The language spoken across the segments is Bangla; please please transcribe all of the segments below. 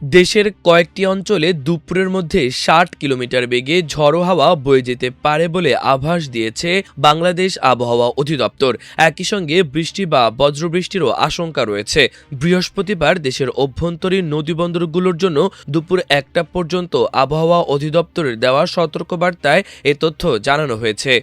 দেশের কয়েকটি অঞ্চলে দুপুরের মধ্যে ৬০ কিলোমিটার বেগে ঝড়ো হাওয়া বয়ে যেতে পারে বলে আভাস দিয়েছে বাংলাদেশ আবহাওয়া অধিদপ্তর। একই সঙ্গে বৃষ্টি বা বজ্রবৃষ্টিরও আশঙ্কা রয়েছে। বৃহস্পতিবার দেশের অভ্যন্তরীণ নদীবন্দরগুলোর জন্য দুপুর ১টা পর্যন্ত আবহাওয়া অধিদপ্তরের দেওয়া সতর্কবার্তায় এ তথ্য জানানো হয়েছে।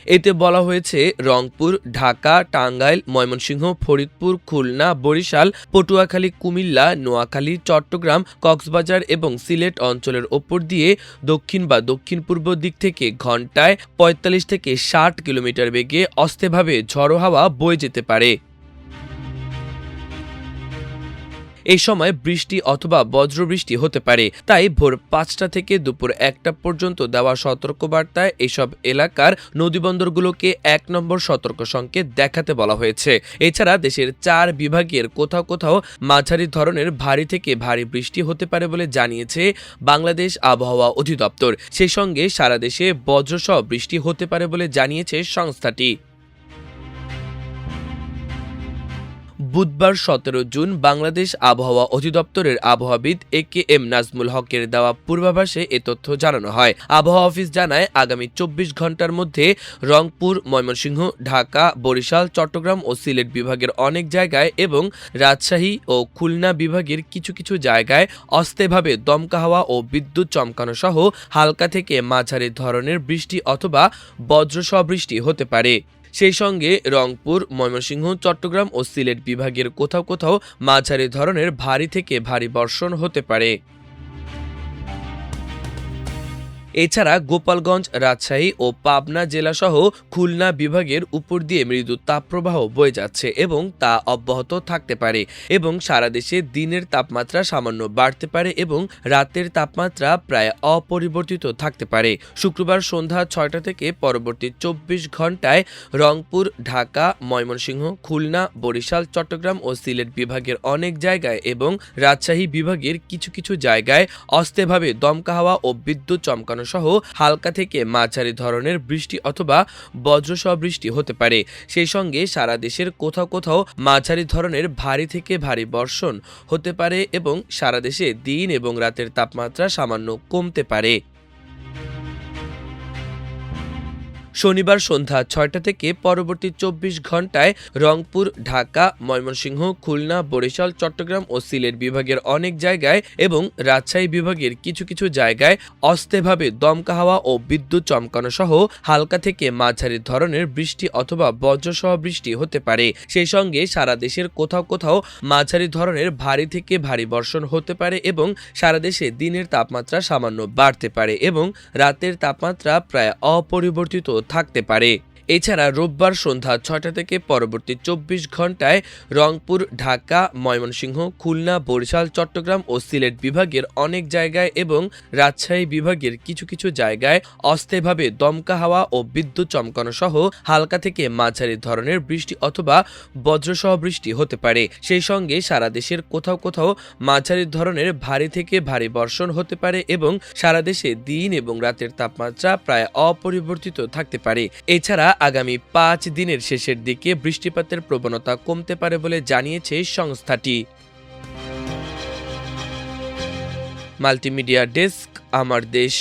এতে বলা হয়েছে, রংপুর, ঢাকা, টাঙ্গাইল, ময়মনসিংহ, ফরিদপুর, খুলনা, বরিশাল, পটুয়াখালী, কুমিল্লা, নোয়াখালী, চট্টগ্রাম, কক্সবাজার এবং সিলেট অঞ্চলের ওপর দিয়ে দক্ষিণ বা দক্ষিণ-পূর্ব দিক থেকে ঘন্টায় ৪৫ থেকে ৬০ কিলোমিটার বেগে অস্থায়ীভাবে ঝড়ো হাওয়া বয়ে যেতে পারে। এই সময় বৃষ্টি অথবা বজ্রবৃষ্টি হতে পারে। তাই ভোর ৫টা থেকে দুপুর ১টা পর্যন্ত দেওয়া সতর্কবার্তায় এসব এলাকার নদীবন্দরগুলোকে ১ নম্বর সতর্ক সংকেত দেখাতে বলা হয়েছে। এছাড়া দেশের ৪ বিভাগের কোথাও কোথাও মাঝারি ধরনের ভারী থেকে ভারী বৃষ্টি হতে পারে বলে জানিয়েছে বাংলাদেশ আবহাওয়া অধিদপ্তর। সেই সঙ্গে সারা দেশে বজ্রসহ বৃষ্টি হতে পারে বলে জানিয়েছে সংস্থাটি। বুধবার ১৭ জুন বাংলাদেশ আবহাওয়া অধিদপ্তরের আবহাওয়াবিদ একেএম নাজমুল হকের দেওয়া পূর্বাভাসে এ তথ্য জানানো হয়। আবহাওয়া অফিস জানায়, আগামী ২৪ ঘন্টার মধ্যে রংপুর, ময়মনসিংহ, ঢাকা, বরিশাল, চট্টগ্রাম ও সিলেট বিভাগের অনেক জায়গায় এবং রাজশাহী ও খুলনা বিভাগের কিছু কিছু জায়গায় অস্থায়ীভাবে দমকা হাওয়া ও বিদ্যুৎ চমকানো সহ হালকা থেকে মাঝারি ধরনের বৃষ্টি অথবা বজ্রসহ বৃষ্টি হতে পারে। সেই সঙ্গে রংপুর, ময়মনসিংহ, চট্টগ্রাম ও সিলেট বিভাগের কোথাও কোথাও মাঝারি ধরনের ভারী থেকে ভারী বর্ষণ হতে পারে। এছাড়া গোপালগঞ্জ, রাজশাহী ও পাবনা জেলাসহ খুলনা বিভাগের উপর দিয়ে মৃদু তাপপ্রবাহ বয়ে যাচ্ছে এবং তা অব্যাহত থাকতে পারে এবং সারা দেশে দিনের তাপমাত্রা সামান্য বাড়তে পারে এবং রাতের তাপমাত্রা প্রায় অপরিবর্তিত থাকতে পারে। শুক্রবার সন্ধ্যা ৬টা থেকে পরবর্তী ২৪ ঘন্টায় রংপুর, ঢাকা, ময়মনসিংহ, খুলনা, বরিশাল, চট্টগ্রাম ও সিলেট বিভাগের অনেক জায়গায় এবং রাজশাহী বিভাগের কিছু কিছু জায়গায় অস্থায়ীভাবে দমকা হাওয়া ও বিদ্যুৎ চমকানো সহ হালকা থেকে মাঝারি ধরনের বৃষ্টি অথবা বজ্রসহ বৃষ্টি হতে পারে। সেই সঙ্গে সারা দেশের কোথাও কোথাও মাঝারি ধরনের ভারী থেকে ভারী বর্ষণ হতে পারে এবং সারা দেশে দিন এবং রাতের তাপমাত্রা সামান্য কমতে পারে। শনিবার সন্ধ্যা ৬টা থেকে পরবর্তী ২৪ ঘন্টায় রংপুর, ঢাকা, ময়মনসিংহ, খুলনা, বরিশাল, চট্টগ্রাম ও সিলেট বিভাগের অনেক জায়গায় এবং রাজশাহী বিভাগের কিছু কিছু জায়গায় অস্থায়ীভাবে দমকা হাওয়া ও বিদ্যুৎ চমকানো সহ হালকা থেকে মাঝারি ধরনের বৃষ্টি অথবা বজ্রসহ বৃষ্টি হতে পারে। সেই সঙ্গে সারা দেশের কোথাও কোথাও মাঝারি ধরনের ভারী থেকে ভারী বর্ষণ হতে পারে এবং সারা দেশে দিনের তাপমাত্রা সামান্য বাড়তে পারে এবং রাতের তাপমাত্রা প্রায় অপরিবর্তিত থাকতে পারে। এছাড়া রোববার সন্ধ্যা ৬টা থেকে পরবর্তী ২৪ ঘন্টায় রংপুর, ঢাকা, ময়মনসিংহ, খুলনা, বরিশাল, চট্টগ্রাম ও সিলেট বিভাগের অনেক জায়গায় এবং রাজশাহী বিভাগের কিছু কিছু জায়গায় অস্থায়ীভাবে দমকা হাওয়া ও বিদ্যুৎ চমকানো সহ হালকা থেকে মাঝারি ধরনের বৃষ্টি অথবা বজ্রসহ বৃষ্টি হতে পারে। সেই সঙ্গে সারা দেশের কোথাও কোথাও মাঝারি ধরনের ভারী থেকে ভারী বর্ষণ হতে পারে এবং সারা দেশে দিন এবং রাতের তাপমাত্রা প্রায় অপরিবর্তিত থাকতে পারে। এছাড়া আগামী ৫ দিনের শেষের দিকে বৃষ্টিপাতের প্রবণতা কমতে পারে বলে জানিয়েছে সংস্থাটি। মাল্টিমিডিয়া ডেস্ক, আমার দেশ।